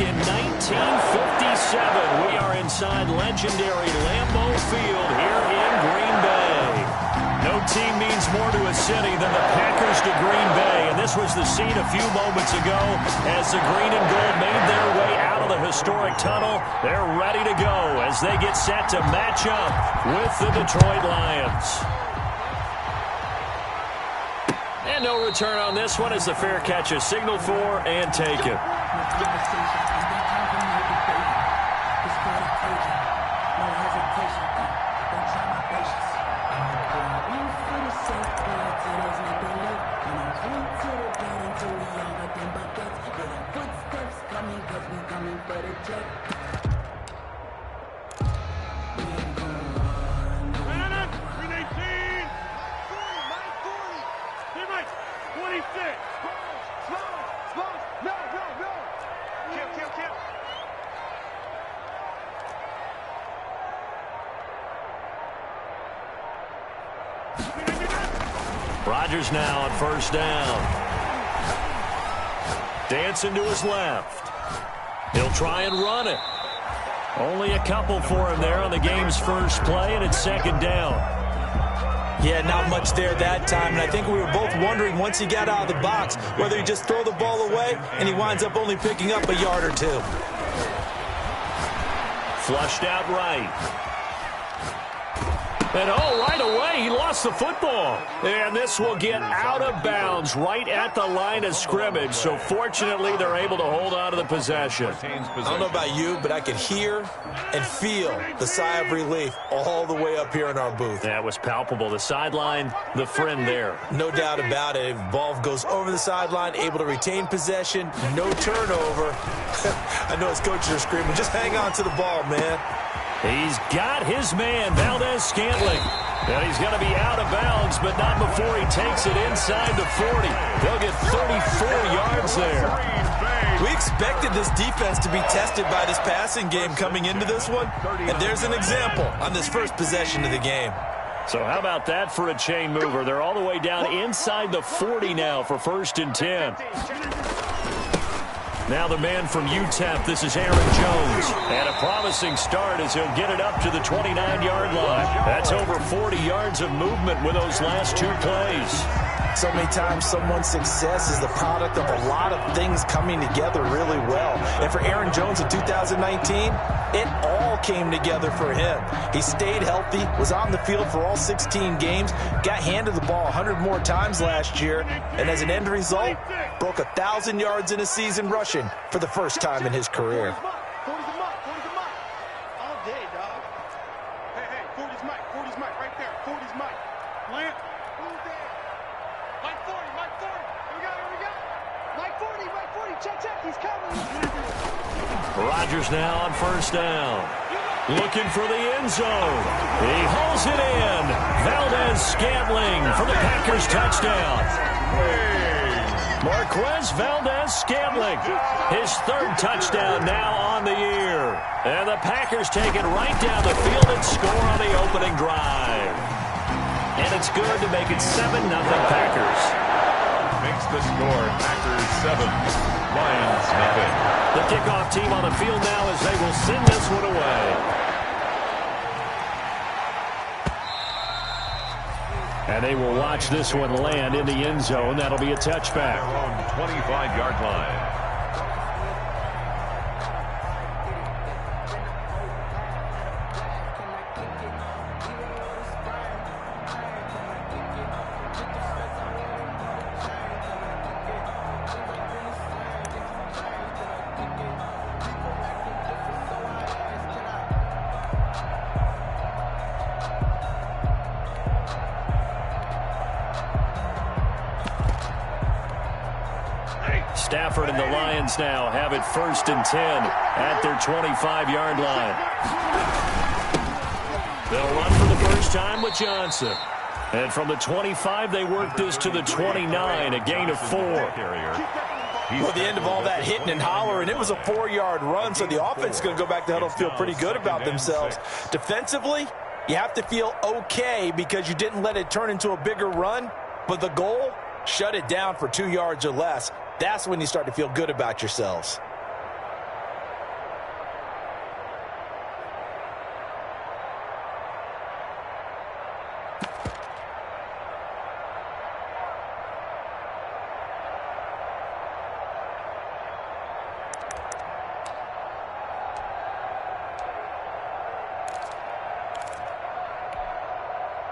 in 1957. We are inside legendary Lambeau Field here in Green Bay. No team means more to a city than the Packers to Green Bay, and this was the scene a few moments ago as the green and gold made their way out of the historic tunnel. They're ready to go as they get set to match up with the Detroit Lions. And no return on this one as the fair catch is signaled for and taken. Rodgers now on first down. Dancing to his left. He'll try and run it. Only a couple for him there on the game's first play, and it's second down. Yeah, not much there that time, and I think we were both wondering once he got out of the box whether he'd just throw the ball away, and he winds up only picking up a yard or two. Flushed out right. And right away, he lost the football. And this will get out of bounds right at the line of scrimmage. So fortunately, they're able to hold on to the possession. I don't know about you, but I could hear and feel the sigh of relief all the way up here in our booth. That was palpable. The sideline, the friend there. No doubt about it. Ball goes over the sideline, able to retain possession, no turnover. I know his coaches are screaming, just hang on to the ball, man. He's got his man, Valdes-Scantling. And he's going to be out of bounds, but not before he takes it inside the 40. They'll get 34 yards there. We expected this defense to be tested by this passing game coming into this one, and there's an example on this first possession of the game. So how about that for a chain mover? They're all the way down inside the 40 now for first and 10. Now the man from UTEP, this is Aaron Jones. And a promising start as he'll get it up to the 29-yard line. That's over 40 yards of movement with those last two plays. So many times someone's success is the product of a lot of things coming together really well. And for Aaron Jones in 2019, it all came together for him. He stayed healthy, was on the field for all 16 games, got handed the ball 100 more times last year, and as an end result, broke 1,000 yards in a season rushing for the first time in his career. Rodgers now on first down. Looking for the end zone. He hauls it in. Valdes-Scantling for the Packers touchdown. Marquez Valdes-Scantling, his third touchdown now on the year. And the Packers take it right down the field and score on the opening drive. And it's good to make it 7-0 Packers. Makes the score Packers 7, Lions nothing. The kickoff team on the field now as they will send this one away. And they will watch this one land in the end zone. That'll be a touchback. On 25-yard line. Stafford and the Lions now have it first and 10 at their 25-yard line. They'll run for the first time with Johnson. And from the 25, they work this to the 29, a gain of 4. Well, the end of all that hitting and hollering, it was a 4-yard run, so the offense is going to go back to huddle, feel pretty good about themselves. Defensively, you have to feel okay because you didn't let it turn into a bigger run, but the goal, shut it down for 2 yards or less. That's when you start to feel good about yourselves.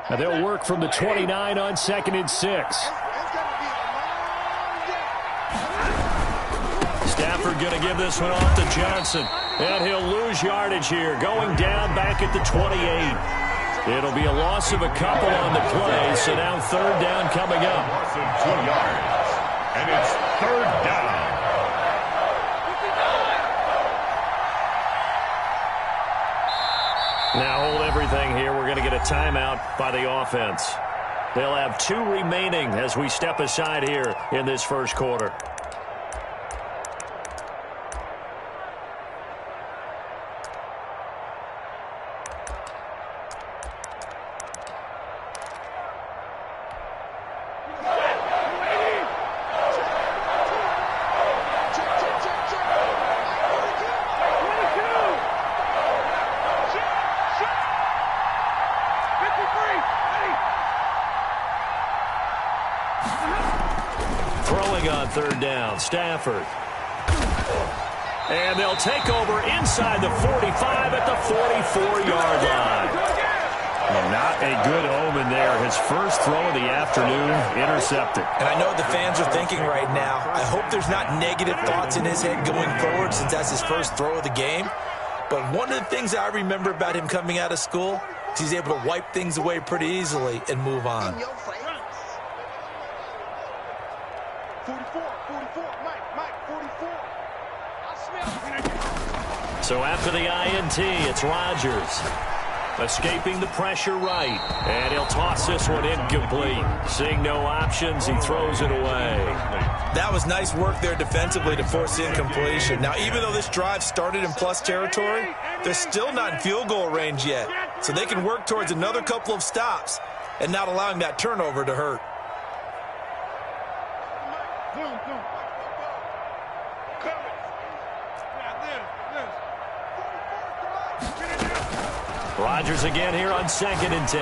And they'll work from the 29 on 2nd and 6. Stafford going to give this one off to Johnson. And he'll lose yardage here, going down back at the 28. It'll be a loss of a couple on the play, so now 3rd down coming up. Loss of 2 yards, and it's 3rd down. Now hold everything here. We're going to get a timeout by the offense. They'll have 2 remaining as we step aside here in this first quarter. Throwing on 3rd down, Stafford. And they'll take over inside the 45 at the 44-yard line. Well, not a good omen there. His first throw of the afternoon intercepted. And I know what the fans are thinking right now. I hope there's not negative thoughts in his head going forward since that's his first throw of the game. But one of the things I remember about him coming out of school is he's able to wipe things away pretty easily and move on. 44, Mike, 44. So after the INT, it's Rodgers. Escaping the pressure right. And he'll toss this one incomplete. Seeing no options, he throws it away. That was nice work there defensively to force incompletion. Now, even though this drive started in plus territory, they're still not in field goal range yet. So they can work towards another couple of stops and not allowing that turnover to hurt. Rodgers again here on 2nd and 10.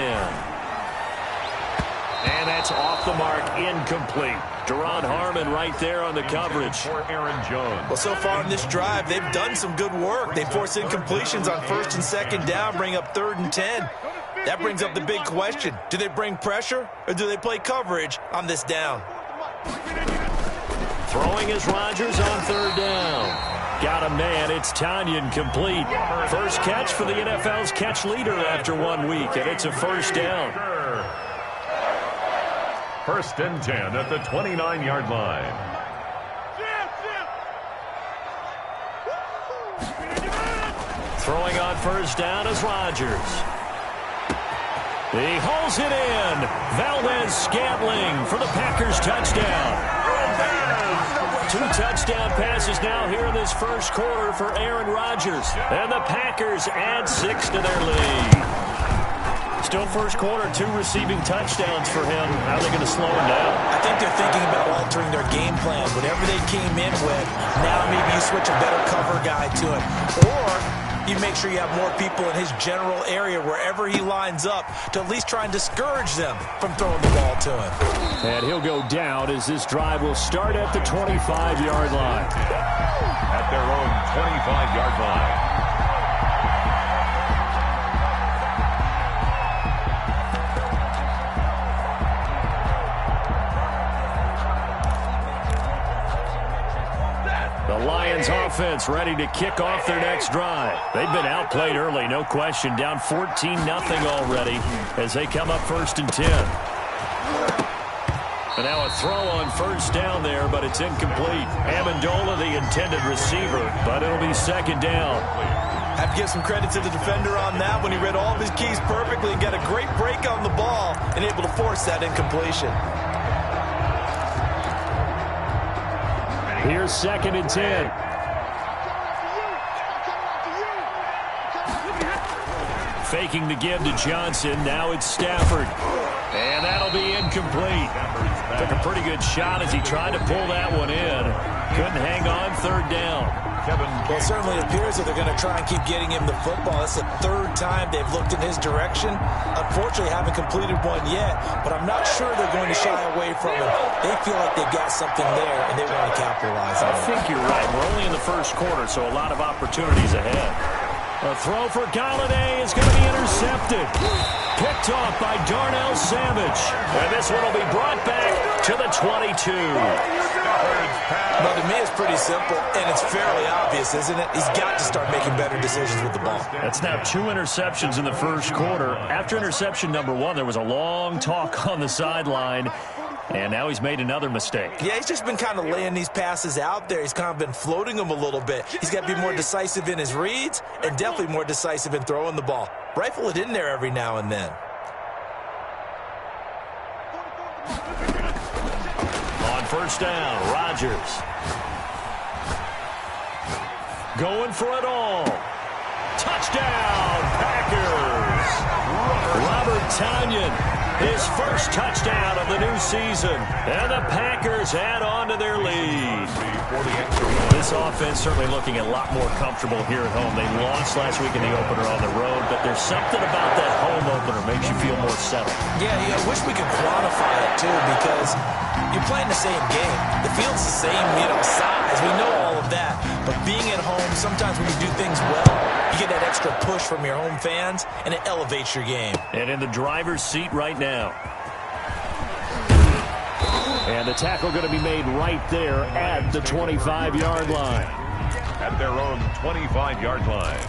And that's off the mark, incomplete. Deron Harmon right there on the coverage. For Aaron Jones. Well, so far in this drive, they've done some good work. They force incompletions on 1st and 2nd down, bring up 3rd and 10. That brings up the big question. Do they bring pressure or do they play coverage on this down? Throwing is Rodgers on 3rd down. Got a man. It's Tanyan complete. First catch for the NFL's catch leader after 1 week, and it's a first down. 1st and 10 at the 29-yard line. Throwing on 1st down is Rodgers. He hauls it in. Valdez-Scantling for the Packers touchdown. 2 touchdown passes now here in this first quarter for Aaron Rodgers. And the Packers add 6 to their lead. Still first quarter, 2 receiving touchdowns for him. How are they going to slow him down? I think they're thinking about altering their game plan. Whatever they came in with, now maybe you switch a better cover guy to him. Or you make sure you have more people in his general area wherever he lines up to at least try and discourage them from throwing the ball to him. And he'll go down as this drive will start at the 25-yard line. At their own 25-yard line. The Lions offense ready to kick off their next drive. They've been outplayed early, no question. Down 14-0 already as they come up 1st and 10. And now a throw on 1st down there, but it's incomplete. Amendola, the intended receiver, but it'll be 2nd down. Have to give some credit to the defender on that when he read all of his keys perfectly and got a great break on the ball and able to force that incompletion. Here's 2nd and 10. Faking the give to Johnson. Now it's Stafford. And that'll be incomplete. Took a pretty good shot as he tried to pull that one in. Couldn't hang on 3rd down. Well, it certainly appears that they're going to try and keep getting him the football. That's the 3rd time they've looked in his direction. Unfortunately, haven't completed one yet, but I'm not sure they're going to shy away from it. They feel like they've got something there, and they want to capitalize on it. I think you're right. We're only in the first quarter, so a lot of opportunities ahead. A throw for Galladay is going to be intercepted. Picked off by Darnell Savage. And this one will be brought back to the 22. Well, to me, it's pretty simple, and it's fairly obvious, isn't it? He's got to start making better decisions with the ball. That's now 2 interceptions in the first quarter. After interception number 1, there was a long talk on the sideline, and now he's made another mistake. Yeah, he's just been kind of laying these passes out there. He's kind of been floating them a little bit. He's got to be more decisive in his reads and definitely more decisive in throwing the ball. Rifle it in there every now and then. On first down, Rodgers. Going for it all. Touchdown, Packers. Robert Tonyan, his first touchdown of the new season. And the Packers add on to their lead. This offense certainly looking a lot more comfortable here at home. They lost last week in the opener on the road, but there's something about that home opener makes you feel more settled. Yeah, I wish we could quantify it, too, because you're playing the same game. The field's the same, size. We know all of that. But being at home, sometimes when you do things well, you get that extra push from your home fans, and it elevates your game. And in the driver's seat right now. And the tackle going to be made right there at the 25-yard line. At their own 25-yard line.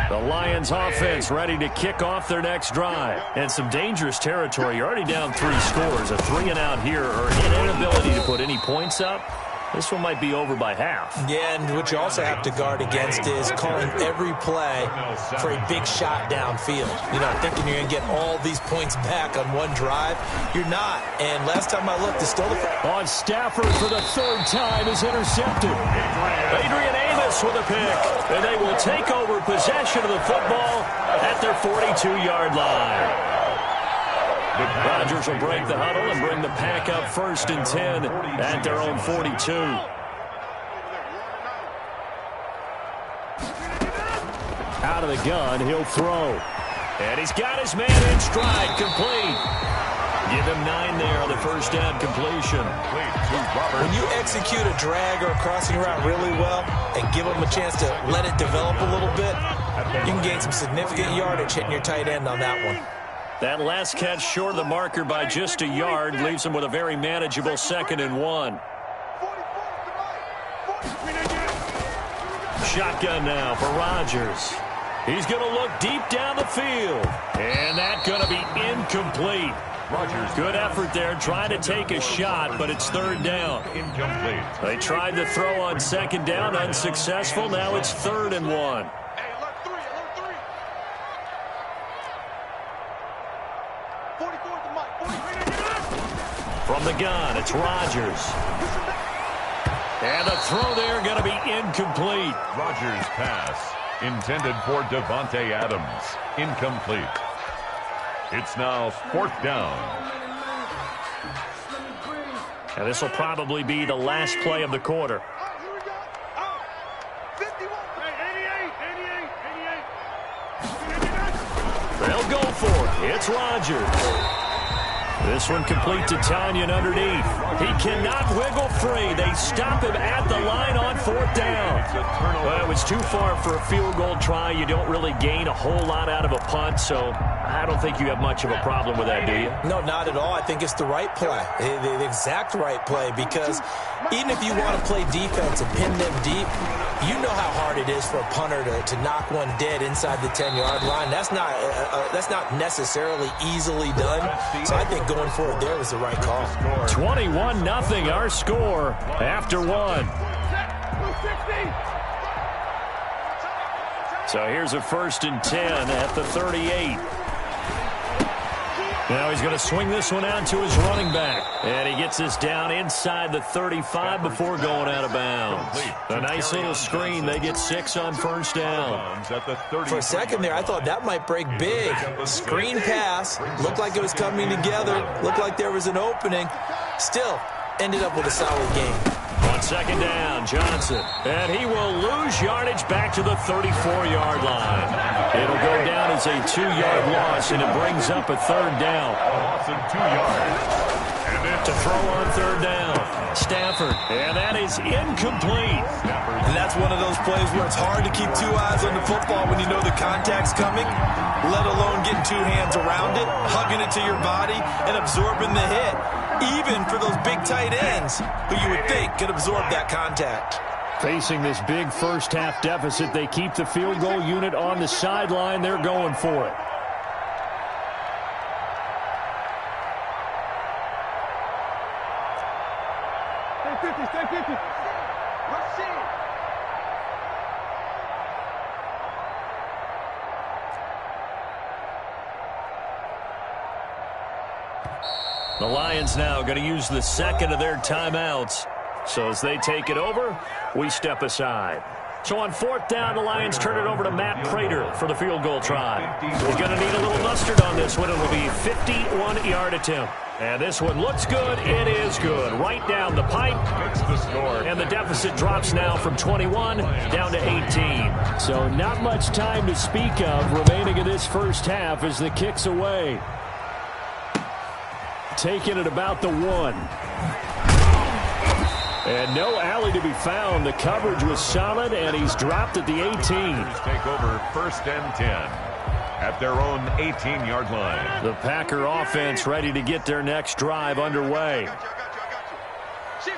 The Lions offense ready to kick off their next drive. And some dangerous territory. You're already down 3 scores. A 3-and-out here or an inability to put any points up. This one might be over by half. Yeah, and what you also have to guard against is calling every play for a big shot downfield. Thinking you're going to get all these points back on one drive. You're not. And last time I looked, it's still on Stafford for the 3rd time is intercepted. Adrian Amos with a pick. And they will take over possession of the football at their 42-yard line. Rodgers will break the huddle and bring the Pack up 1st and 10 at their own 42. Out of the gun, he'll throw. And he's got his man in stride, complete. Give him 9 there on the first down completion. When you execute a drag or a crossing route really well and give him a chance to let it develop a little bit, you can gain some significant yardage hitting your tight end on that one. That last catch short of the marker by just a yard leaves him with a very manageable 2nd and 1. Shotgun now for Rodgers. He's going to look deep down the field. And that's going to be incomplete. Rodgers. Good effort there trying to take a shot, but it's 3rd down. Incomplete. They tried to throw on 2nd down, unsuccessful. Now it's 3rd and 1. From the gun, it's Rodgers. And the throw there going to be incomplete. Rodgers' pass intended for Davante Adams. Incomplete. It's now 4th down. And this will probably be the last play of the quarter. They'll go for it. It's Rodgers. This one complete to Tonyan underneath. He cannot wiggle free. They stop him at the line on 4th down. Well, it was too far for a field goal try. You don't really gain a whole lot out of a punt, so I don't think you have much of a problem with that, do you? No, not at all. I think it's the right play, the exact right play, because even if you want to play defense and pin them deep, you know how hard it is for a punter to knock one dead inside the 10-yard line. That's not necessarily easily done. So I think going for it there was the right call. 21-0 our score after 1. So here's a 1st and 10 at the 38. Now he's going to swing this one out to his running back. And he gets this down inside the 35 before going out of bounds. A nice little screen. They get 6 on 1st down. For a second there, I thought that might break big. Screen pass. Looked like it was coming together. Looked like there was an opening. Still, ended up with a solid game. On 2nd down, Johnson. And he will lose yardage back to the 34-yard line. It'll go down as a 2-yard loss, and it brings up a 3rd down. A loss of 2 yards. To throw on 3rd down. Stafford. And that is incomplete. And that's one of those plays where it's hard to keep two eyes on the football when you know the contact's coming, let alone getting two hands around it, hugging it to your body, and absorbing the hit. Even for those big tight ends who you would think could absorb that contact. Facing this big first-half deficit, they keep the field goal unit on the sideline. They're going for it. Stay 50. Let's see. The Lions now going to use the second of their timeouts. So as they take it over, we step aside. So on fourth down, the Lions turn it over to Matt Prater for the field goal try. He's going to need a little mustard on this one. It will be a 51-yard attempt. And this one looks good. It is good. Right down the pipe. It's the score. And the deficit drops now from 21 down to 18. So not much time to speak of remaining in this first half as the kick's away. Taking it about the 1. And no alley to be found. The coverage was solid, and he's dropped at the 18. Take over first and 10 at their own 18-yard line. The Packer offense ready to get their next drive underway. I got you. Check.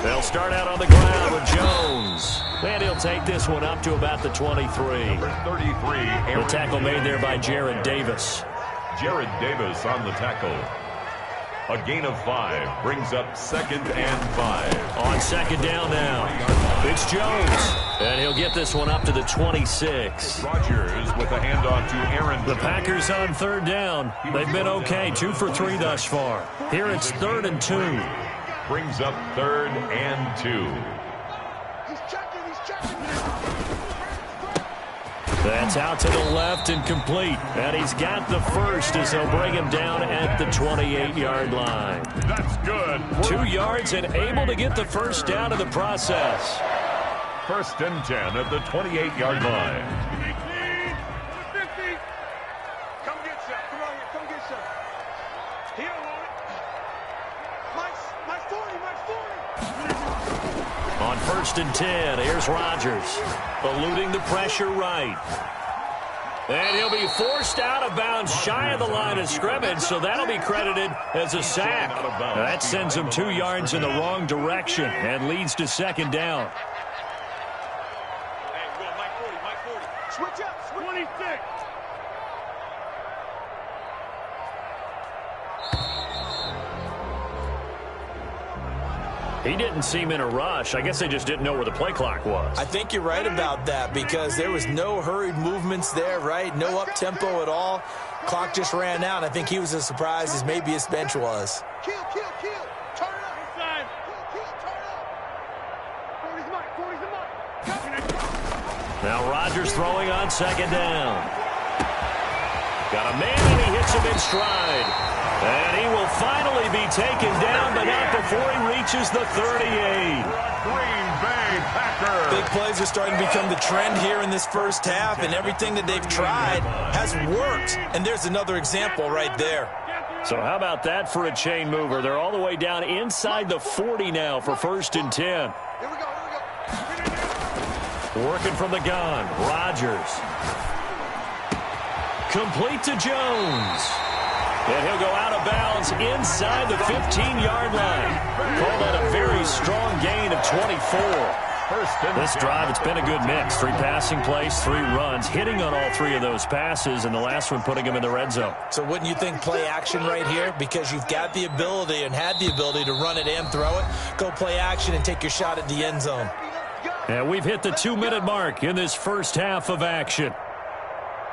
They'll start out on the ground with Jones. And he'll take this one up to about the 23. Number 33, The tackle made there by Jared Davis. Jared Davis on the tackle. A gain of 5 brings up 2nd and 5. On second down now, it's Jones. And he'll get this one up to the 26. Rodgers with a handoff to Aaron The Jones. Packers on third down. They've been okay, 2 for 3 thus far. Here it's 3rd and 2. Brings up 3rd and 2. He's checking. That's out to the left and complete. And he's got the first as they'll bring him down at the 28-yard line. That's good. 2 yards and able to get the first down in the process. 1st and 10 at the 28-yard line. 50. Come get some. Come on here. Come get some. He don't want it. Mike's 40. On 1st and 10, here's Rodgers. Eluding the pressure right. And he'll be forced out of bounds shy of the line of scrimmage, so that'll be credited as a sack. That sends him 2 yards in the wrong direction and leads to 2nd down. Hey, go Mike 40. Switch up. 26. He didn't seem in a rush. I guess they just didn't know where the play clock was. I think you're right about that because there was no hurried movements there, right? No up-tempo at all. Clock just ran out. I think he was as surprised as maybe his bench was. Kill. Turn it up. Inside. Kill, turn it up. 40's the Mike. Now Rodgers throwing on 2nd down. Got a man and he hits him in stride. And he will finally be taken down, but not before he reaches the 38. Green Bay Packers. Big plays are starting to become the trend here in this first half, and everything that they've tried has worked. And there's another example right there. So how about that for a chain mover? They're all the way down inside the 40 now for 1st and 10. Here we go. Working from the gun, Rodgers. Complete to Jones. And he'll go out of bounds inside the 15-yard line. Call that a very strong gain of 24. This drive, it's been a good mix. 3 passing plays, 3 runs, hitting on all 3 of those passes, and the last one putting him in the red zone. So wouldn't you think play action right here? Because you've got the ability and had the ability to run it and throw it. Go play action and take your shot at the end zone. And we've hit the 2-minute mark in this first half of action.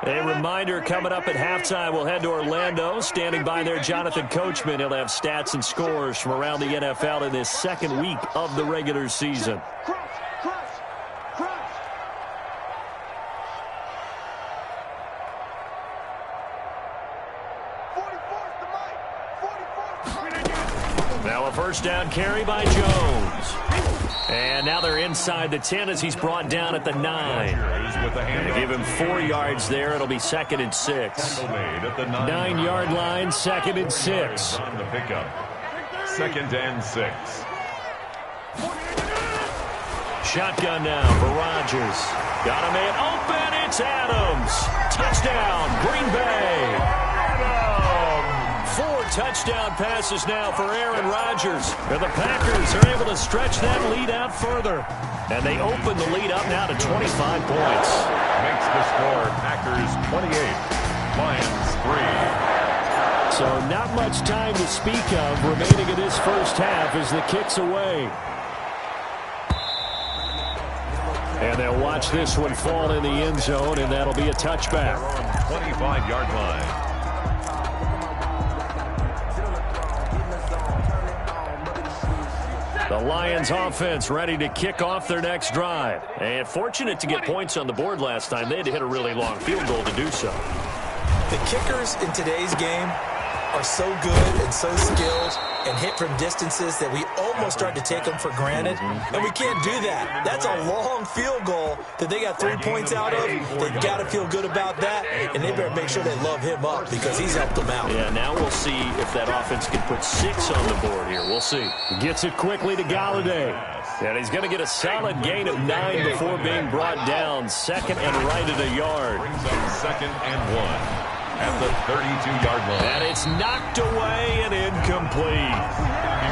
A reminder, coming up at halftime, we'll head to Orlando. Standing by there, Jonathan Coachman. He'll have stats and scores from around the NFL in this 2nd week of the regular season. Cross. 44's the Mike. 44's the Mike. Now a first down carry by Jones. And now they're inside the 10 as he's brought down at the 9. And to give him 4 yards there, it'll be 2nd and 6. 9-yard line, 2nd and 6. On the pickup. 2nd and 6. Shotgun now for Rodgers. Got a man open. It's Adams. Touchdown, Green Bay. 4 touchdown passes now for Aaron Rodgers. And the Packers are able to stretch that lead out further. And they open the lead up now to 25 points. Makes the score Packers 28, Lions 3. So not much time to speak of remaining in this first half as the kick's away. And they'll watch this one fall in the end zone, and that'll be a touchback. 25-yard line. The Lions offense ready to kick off their next drive. And fortunate to get points on the board last time. They had to hit a really long field goal to do so. The kickers in today's game are so good and so skilled and hit from distances that we almost start to take them for granted. And we can't do that. That's a long field goal that they got 3 points out of. They've got to feel good about that, and they better make sure they love him up because he's helped them out. Yeah, now we'll see if that offense can put 6 on the board here. We'll see. Gets it quickly to Galladay. And he's going to get a solid gain of 9 before being brought down. 2nd and right at a yard. Brings up 2nd and 1. At the 32-yard line. And it's knocked away and incomplete.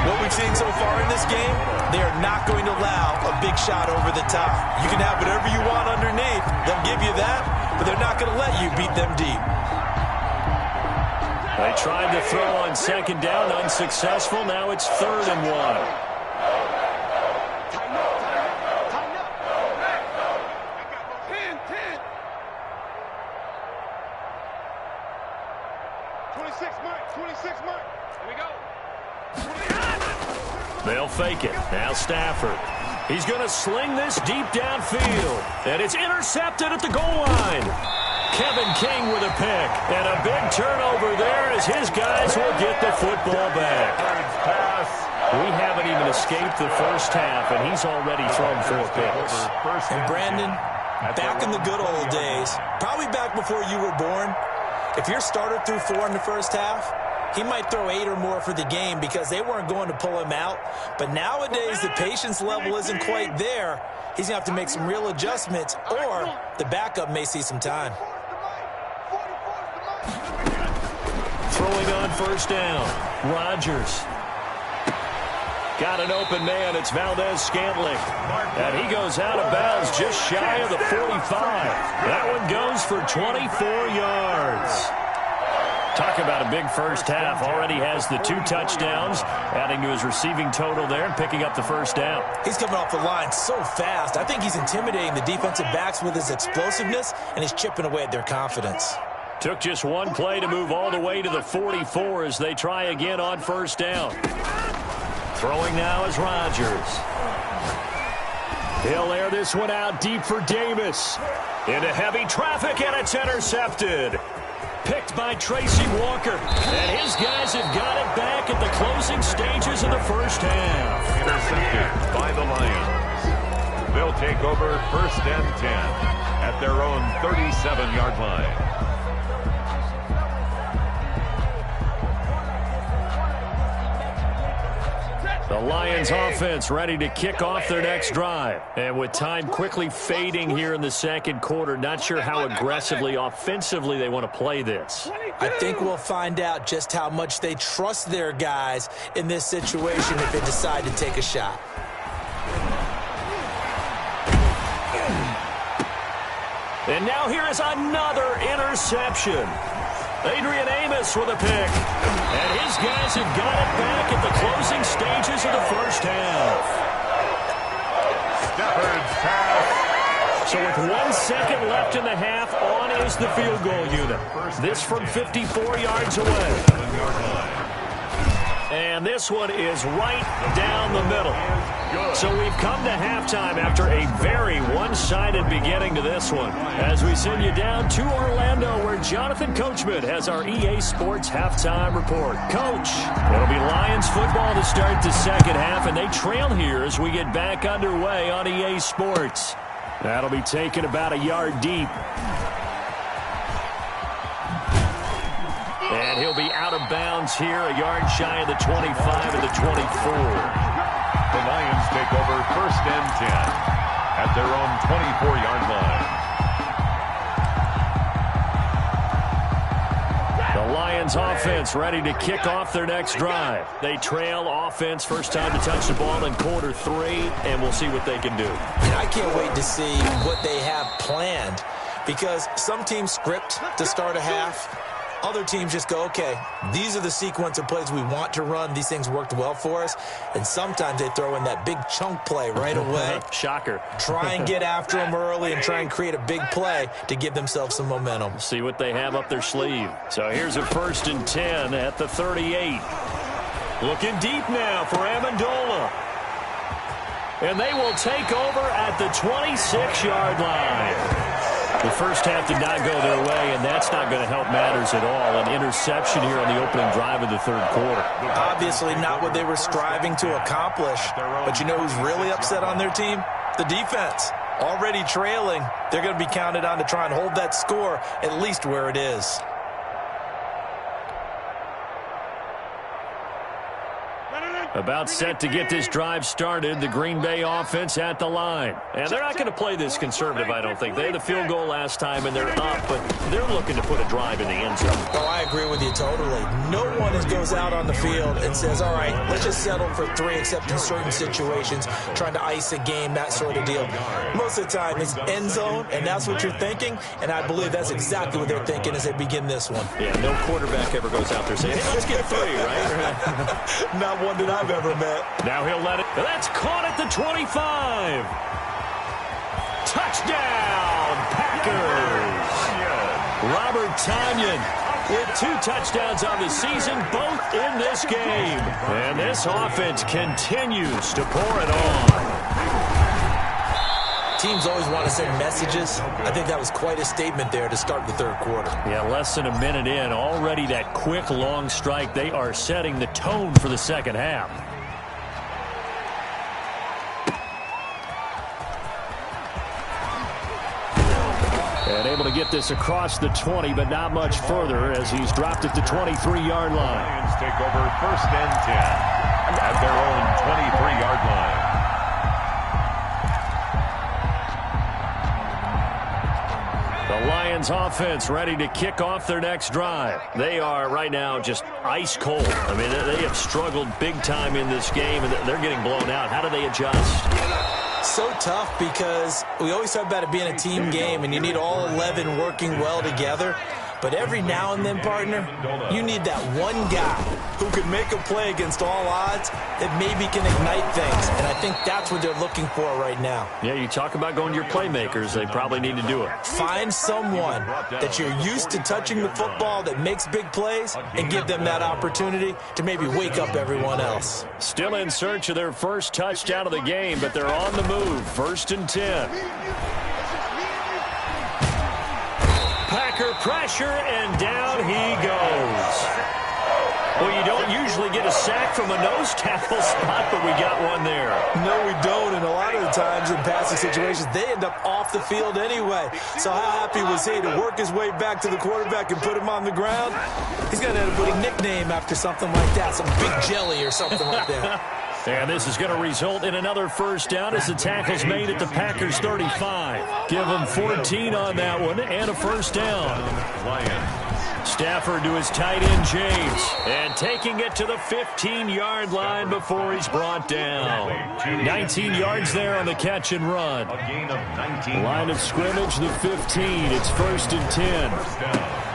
What we've seen so far in this game, they are not going to allow a big shot over the top. You can have whatever you want underneath. They'll give you that, but they're not going to let you beat them deep. They tried to throw on 2nd down, unsuccessful. Now it's 3rd and 1. 26 mark. Here we go. They'll fake it. Now Stafford. He's going to sling this deep downfield. And it's intercepted at the goal line. Kevin King with a pick. And a big turnover there as his guys will get the football back. We haven't even escaped the first half, and he's already thrown 4 picks. And Brandon, back in the good old days, probably back before you were born, if your starter threw 4 in the first half, he might throw 8 or more for the game because they weren't going to pull him out. But nowadays, the patience level isn't quite there. He's going to have to make some real adjustments, or the backup may see some time. Throwing on first down, Rodgers. Got an open man. It's Valdez-Scantling. And he goes out of bounds just shy of the 45. That one goes for 24 yards. Talk about a big first half. Already has the 2 touchdowns, adding to his receiving total there and picking up the first down. He's coming off the line so fast. I think he's intimidating the defensive backs with his explosiveness, and he's chipping away at their confidence. Took just 1 play to move all the way to the 44 as they try again on first down. Throwing now is Rodgers. He'll air this one out deep for Davis. Into heavy traffic, and it's intercepted. Picked by Tracy Walker. And his guys have got it back at the closing stages of the first half. Intercepted by the Lions. They'll take over 1st and 10 at their own 37-yard line. The Lions offense ready to kick off their next drive. And with time quickly fading here in the second quarter, not sure how aggressively, offensively they want to play this. I think we'll find out just how much they trust their guys in this situation if they decide to take a shot. And now here is another interception. Adrian Amos with a pick. And his guys have got it back at the closing stages of the first half. Stafford's pass. So with 1 second left in the half, on is the field goal unit. This from 54 yards away. And this one is right down the middle. So we've come to halftime after a very one-sided beginning to this one. As we send you down to Orlando, where Jonathan Coachman has our EA Sports halftime report. Coach, it'll be Lions football to start the second half, and they trail here as we get back underway on EA Sports. That'll be taken about a yard deep. And he'll be out of bounds here, a yard shy of the 25 and the 24. The Lions take over 1st and 10 at their own 24-yard line. The Lions offense ready to kick off their next drive. They trail offense, first time to touch the ball in quarter 3, and we'll see what they can do. And I can't wait to see what they have planned, because some teams script to start a half. Other teams just go, okay, these are the sequence of plays we want to run. These things worked well for us. And sometimes they throw in that big chunk play right away. Shocker. Try and get after them early and try and create a big play to give themselves some momentum. See what they have up their sleeve. So here's a 1st and 10 at the 38. Looking deep now for Amendola. And they will take over at the 26-yard line. The first half did not go their way, and that's not going to help matters at all. An interception here on the opening drive of the third quarter. Obviously not what they were striving to accomplish. But you know who's really upset on their team? The defense. Already trailing. They're going to be counted on to try and hold that score at least where it is. About set to get this drive started, the Green Bay offense at the line. And they're not going to play this conservative, I don't think. They had the field goal last time, and they're up, but they're looking to put a drive in the end zone. Oh, I agree with you totally. No one goes out on the field and says, all right, let's just settle for 3, except in certain situations, trying to ice a game, that sort of deal. Most of the time, it's end zone, and that's what you're thinking, and I believe that's exactly what they're thinking as they begin this one. Yeah, no quarterback ever goes out there saying, hey, let's get 3, right? Not one that I've ever met. Now he'll let it. That's caught at the 25. Touchdown, Packers. Robert Tonyan with 2 touchdowns on the season, both in this game. And this offense continues to pour it on. Teams always want to send messages. I think that was quite a statement there to start the third quarter. Yeah, less than a minute in. Already that quick, long strike. They are setting the tone for the second half. And able to get this across the 20, but not much further as he's dropped at the 23-yard line. Lions take over 1st and 10 at their own 23-yard line. The Lions offense ready to kick off their next drive. They are right now just ice cold. I mean, they have struggled big time in this game, and they're getting blown out. How do they adjust? So tough, because we always talk about it being a team game, and you need all 11 working well together. But every now and then, partner, you need that one guy who could make a play against all odds that maybe can ignite things. And I think that's what they're looking for right now. Yeah, you talk about going to your playmakers. They probably need to do it. Find someone that you're used to touching the football that makes big plays and give them that opportunity to maybe wake up everyone else. Still in search of their first touchdown of the game, but they're on the move. 1st and 10. Packer pressure, and down he goes. Well, you don't usually get a sack from a nose tackle spot, but we got one there. No, we don't, and a lot of the times in passing situations, they end up off the field anyway. So how happy was he to work his way back to the quarterback and put him on the ground? He's going to end up putting a nickname after something like that, some Big Jelly or something like that. And this is going to result in another first down as the tackle's made at the Packers' 35. Give them 14 on that one and a first down. Stafford to his tight end, James. And taking it to the 15-yard line before he's brought down. 19 yards there on the catch and run. Line of scrimmage, the 15. It's 1st and 10.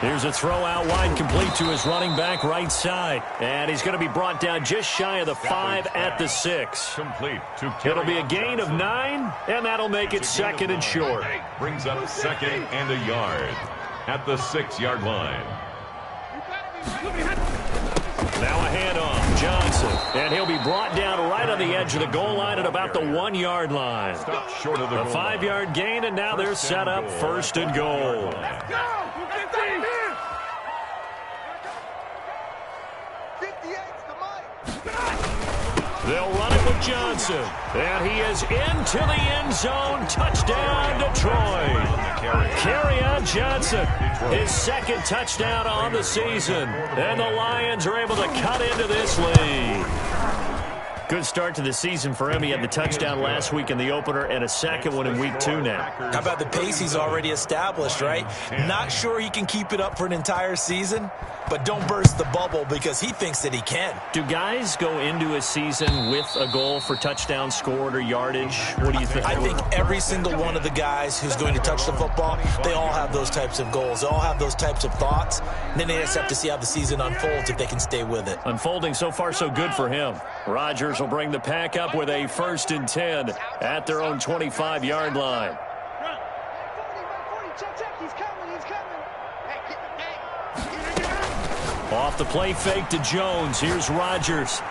Here's a throw out wide, complete to his running back right side. And he's going to be brought down just shy of the 5 at the 6. Complete. It'll be a gain of 9, and that'll make it 2nd and short. Brings up 2nd and a yard at the 6-yard line. Now a handoff. And he'll be brought down right on the edge of the goal line at about the 1-yard line. Stop short of the A 5-yard gain, and now they're set up first and goal. They'll run it with Johnson. And he is into the end zone. Touchdown, Detroit. Kerryon Johnson, his second touchdown on the season. And the Lions are able to cut into this lead. Good start to the season for him. He had the touchdown last week in the opener and a second one in week 2 now. How about the pace he's already established, right? Not sure he can keep it up for an entire season, but don't burst the bubble because he thinks that he can. Do guys go into a season with a goal for touchdown scored or yardage? What do you think? I think every single one of the guys who's going to touch the football, they all have those types of goals. They all have those types of thoughts. And then they just have to see how the season unfolds if they can stay with it. Unfolding so far so good for him. Rodgers will bring the pack up with a 1st and 10 at their own 25-yard line. Off the play fake to Jones. Here's Rodgers.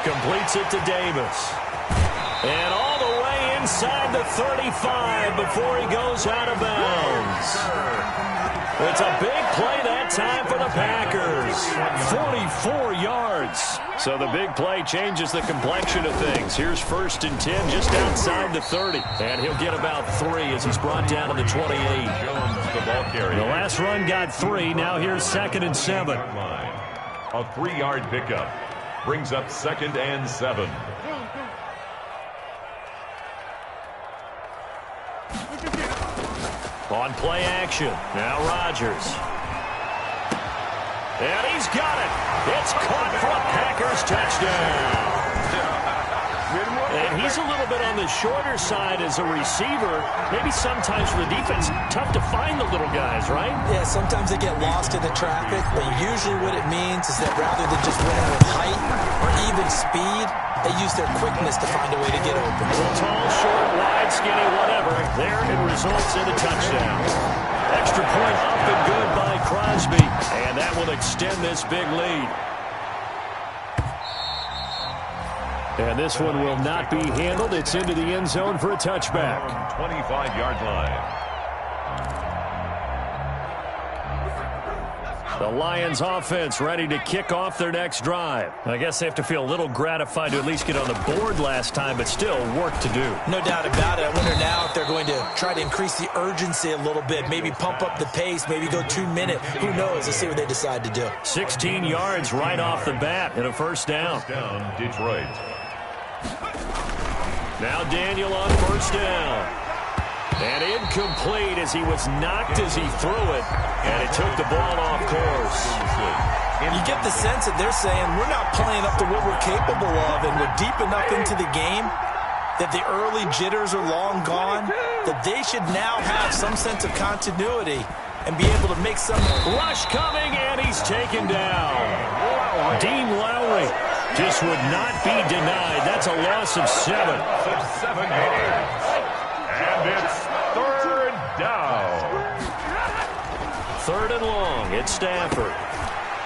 Completes it to Davis. And all the way inside the 35 before he goes out of bounds. It's a big play that time for the Packers. 44 yards. So the big play changes the complexion of things. Here's 1st and 10 just outside the 30. And he'll get about 3 as he's brought down to the 28. The last run got 3. Now here's 2nd and 7. A 3-yard pickup brings up 2nd and 7. On play action. Now Rodgers. And he's got it. It's caught for a Packers touchdown. And he's a little bit on the shorter side as a receiver. Maybe sometimes for the defense, tough to find the little guys, right? Yeah, sometimes they get lost in the traffic, but usually what it means is that rather than just winning with height or even speed, they use their quickness to find a way to get open. Tall, short, wide, skinny, whatever. There it results in a touchdown. Extra point up and good by Crosby. And that will extend this big lead. And this one will not be handled. It's into the end zone for a touchback. 25-yard line. The Lions offense ready to kick off their next drive. I guess they have to feel a little gratified to at least get on the board last time, but still work to do. No doubt about it. I wonder now if they're going to try to increase the urgency a little bit, maybe pump up the pace, maybe go 2-minute. Who knows? Let's see what they decide to do. 16 yards right off the bat and a 1st down. Detroit. Now Daniel on 1st down. And incomplete as he was knocked as he threw it. And it took the ball off course. You get the sense that they're saying we're not playing up to what we're capable of, and we're deep enough into the game that the early jitters are long gone, that they should now have some sense of continuity and be able to make some. Rush coming, and he's taken down. Dean Lowry just would not be denied. That's a loss of 7. 7 yards. And it's 3rd down. 3rd and long. It's Stafford.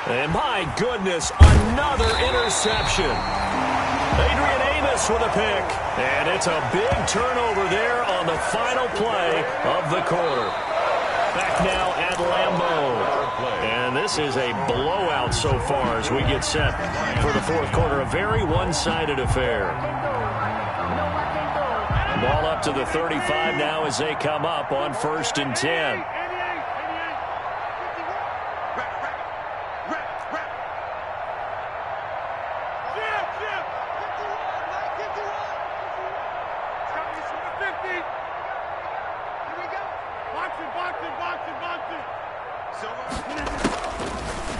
And my goodness, another interception. Adrian Amos with a pick. And it's a big turnover there on the final play of the quarter. Back now at Lambeau. And this is a blowout so far as we get set for the 4th quarter. A very one-sided affair. Ball up to the 35 now as they come up on 1st and 10.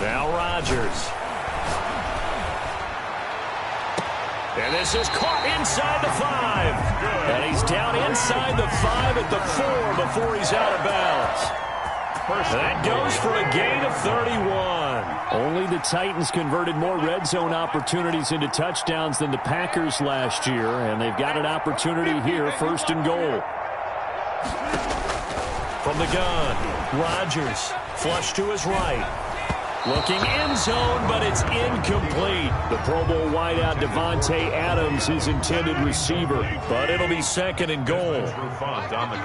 Now Rodgers. And this is caught inside the 5. And he's down inside the 5 at the 4 before he's out of bounds. That goes for a gain of 31. Only the Titans converted more red zone opportunities into touchdowns than the Packers last year. And they've got an opportunity here, 1st and goal. From the gun, Rodgers flush to his right. Looking end zone, but it's incomplete. The Pro Bowl wideout Devontae Adams, his intended receiver. But it'll be 2nd and goal.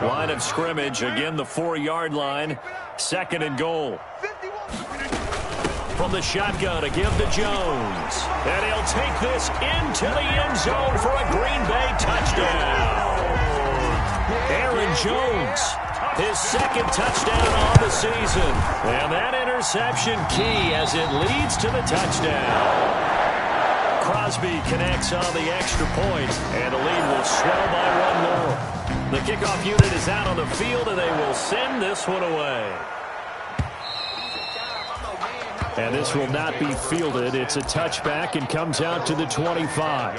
Line of scrimmage, again the 4-yard line. 2nd and goal. From the shotgun, a give to Jones. And he'll take this into the end zone for a Green Bay touchdown. Aaron Jones, his 2nd touchdown on the season. And that interception key as it leads to the touchdown. Crosby connects on the extra point, and the lead will swell by 1 more. The kickoff unit is out on the field, and they will send this one away. And this will not be fielded. It's a touchback and comes out to the 25.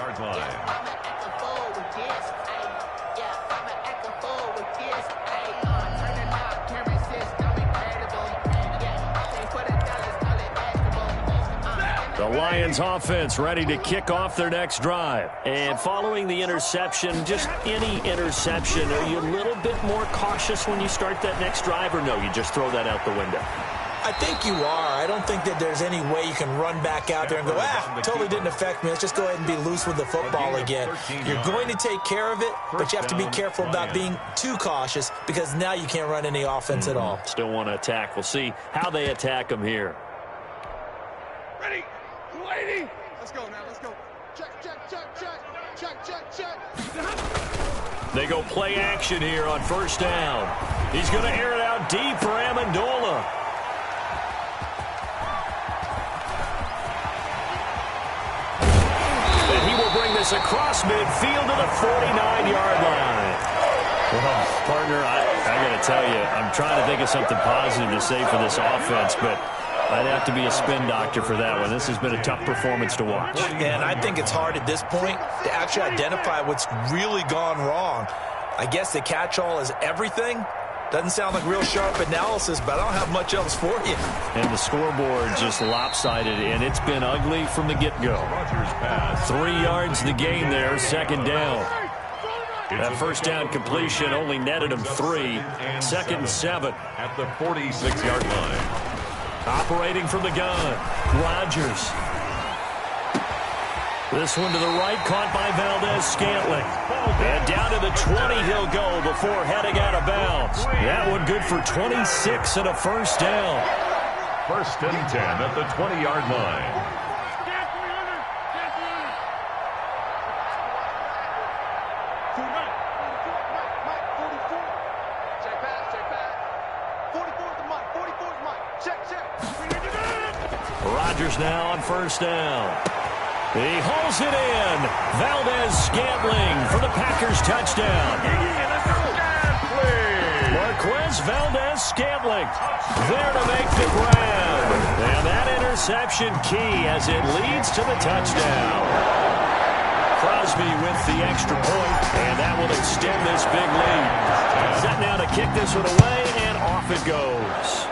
The Lions offense ready to kick off their next drive. And following the interception, just any interception, are you a little bit more cautious when you start that next drive, or no, you just throw that out the window? I think you are. I don't think that there's any way you can run back out there and go, totally didn't affect me. Let's just go ahead and be loose with the football again. You're going to take care of it, but you have to be careful about being too cautious because now you can't run any offense at all. Still want to attack. We'll see how they attack them here. Ready? Waiting. Let's go now. Let's go. Check, check, check, check. Check, check, check. They go play action here on 1st down. He's going to air it out deep for Amendola. Bring this across midfield to the 49-yard line. Well, partner, I got to tell you, I'm trying to think of something positive to say for this offense, but I'd have to be a spin doctor for that one. This has been a tough performance to watch. And I think it's hard at this point to actually identify what's really gone wrong. I guess the catch-all is everything. Doesn't sound like real sharp analysis, but I don't have much else for you. And the scoreboard just lopsided, and it's been ugly from the get-go. 3 yards the gain there, 2nd down. That 1st down completion only netted him 3. 2nd and 7. At the 46-yard line. Operating from the gun, Rodgers. This one to the right, caught by Valdez-Scantling. And down to the 20 he'll go before heading out of bounds. That one good for 26 and a 1st down. 1st and 10 at the 20-yard line. Rodgers now on 1st down. He hauls it in. Valdez-Scantling for the Packers touchdown. Marquez Valdez-Scantling there to make the grab. And that interception key as it leads to the touchdown. Crosby with the extra point, and that will extend this big lead. Set now to kick this one away, and off it goes.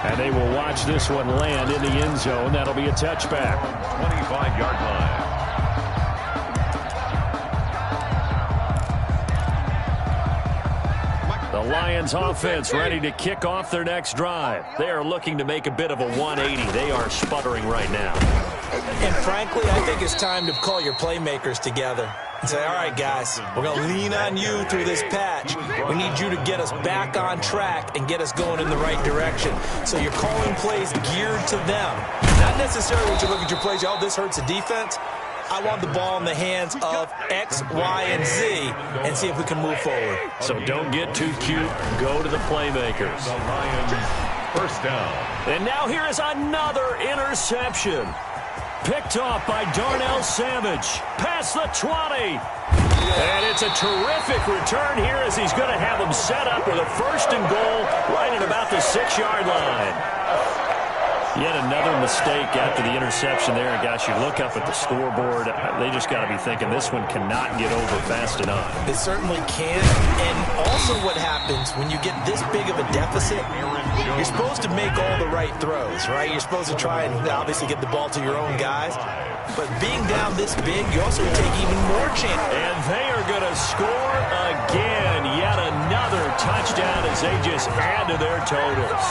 And they will watch this one land in the end zone. That'll be a touchback. 25-yard line. The Lions offense ready to kick off their next drive. They are looking to make a bit of a 180. They are sputtering right now. And frankly, I think it's time to call your playmakers together and say, all right, guys, we're going to lean on you through this patch. We need you to get us back on track and get us going in the right direction. So you're calling plays geared to them. Not necessarily what you look at your plays, oh, this hurts the defense. I want the ball in the hands of X, Y, and Z and see if we can move forward. So don't get too cute. Go to the playmakers. The Lions, 1st down. And now here is another interception. Picked off by Darnell Savage. Past the 20. And it's a terrific return here as he's going to have him set up with a 1st and goal right at about the 6-yard line. Yet another mistake after the interception there. And gosh, you look up at the scoreboard, they just got to be thinking this one cannot get over fast enough. It certainly can. And also what happens when you get this big of a deficit, you're supposed to make all the right throws, right? You're supposed to try and obviously get the ball to your own guys. But being down this big, you also take even more chances. And they are going to score again. Yet another touchdown as they just add to their totals.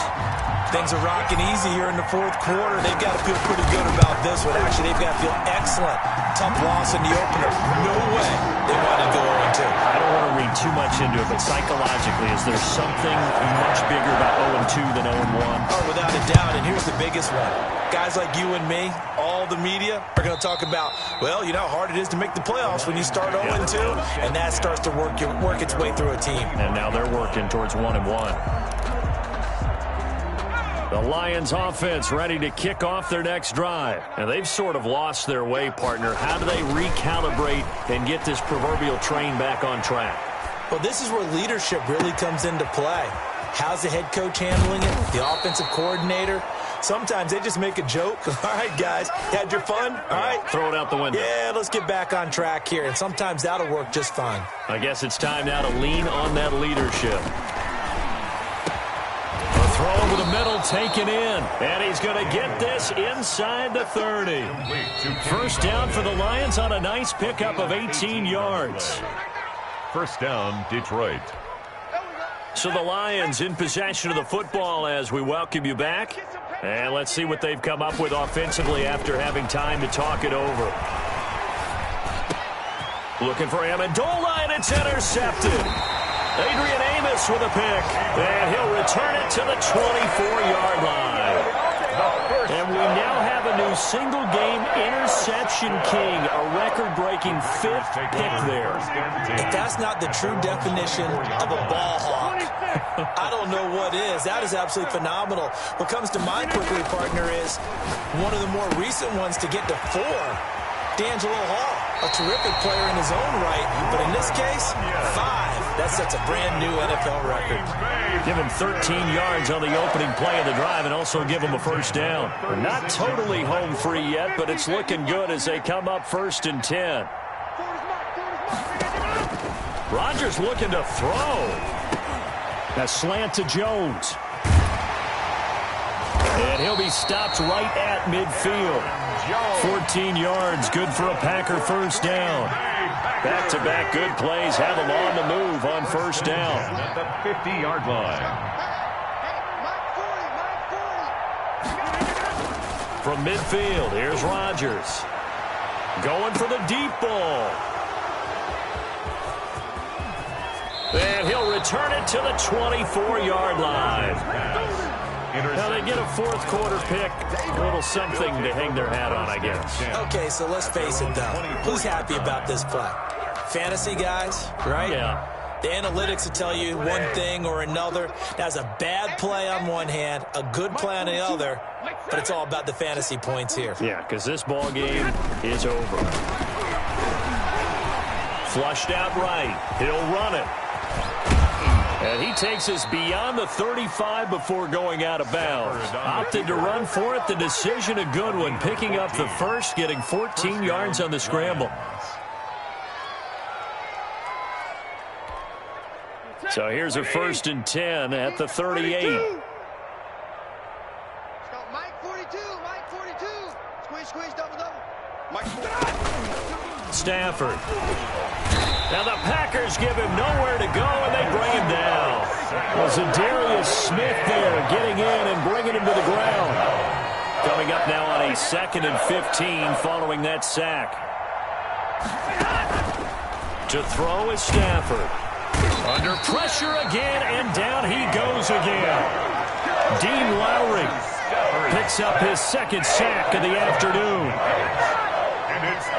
Things are rocking easy here in the fourth quarter. They've got to feel pretty good about this one. Actually, they've got to feel excellent. Tough loss in the opener. No way they wanted to go 0-2. I don't want to read too much into it, but psychologically, is there something much bigger about 0-2 than 0-1? Oh, without a doubt, and here's the biggest one. Guys like you and me, all the media, are going to talk about, well, you know how hard it is to make the playoffs when you start 0-2, and that starts to work its way through a team. And now they're working towards 1-1. The Lions offense ready to kick off their next drive. And they've sort of lost their way, partner. How do they recalibrate and get this proverbial train back on track? Well, this is where leadership really comes into play. How's the head coach handling it? The offensive coordinator? Sometimes they just make a joke. All right, guys, had your fun? All right. Throw it out the window. Yeah, let's get back on track here. And sometimes that'll work just fine. I guess it's time now to lean on that leadership. Throw over the middle, taken in. And he's going to get this inside the 30. First down for the Lions on a nice pickup of 18 yards. First down, Detroit. So the Lions in possession of the football as we welcome you back. And let's see what they've come up with offensively after having time to talk it over. Looking for Amendola, and it's intercepted. Adrian Amos with a pick, and he'll return it to the 24-yard line. And we now have a new single-game interception king, a record-breaking 5th pick there. If that's not the true definition of a ball hawk, I don't know what is. That is absolutely phenomenal. What comes to mind quickly, partner, is one of the more recent ones to get to 4. D'Angelo Hall, a terrific player in his own right, but in this case, 5. That sets a brand-new NFL record. Give him 13 yards on the opening play of the drive and also give him a first down. We're not totally home free yet, but it's looking good as they come up 1st and 10. Rodgers looking to throw. A slant to Jones. And he'll be stopped right at midfield. 14 yards, good for a Packer first down. Back-to-back good plays have them on the move on first down. At the 50-yard line. From midfield, here's Rodgers. Going for the deep ball. And he'll return it to the 24-yard line. Now they get a fourth quarter pick, a little something to hang their hat on, I guess. Okay, so let's face it, though. Who's happy about this play? Fantasy guys, right? Yeah. The analytics will tell you one thing or another. That's a bad play on one hand, a good play on the other, but it's all about the fantasy points here. Yeah, because this ball game is over. Flushed out right. He'll run it. And he takes us beyond the 35 before going out of bounds. Opted to run for it. The decision a good one. Picking up the first, getting 14 yards on the scramble. So here's a 1st and 10 at the 38. Mike 42, Mike 42. Squeeze, double. Mike 42. Stafford. Now the Packers give him nowhere to go, and they bring him down. Well, Zadarius Smith there getting in and bringing him to the ground. Coming up now on a 2nd and 15 following that sack. To throw is Stafford. Under pressure again, and down he goes again. Dean Lowry picks up his 2nd sack of the afternoon. And it's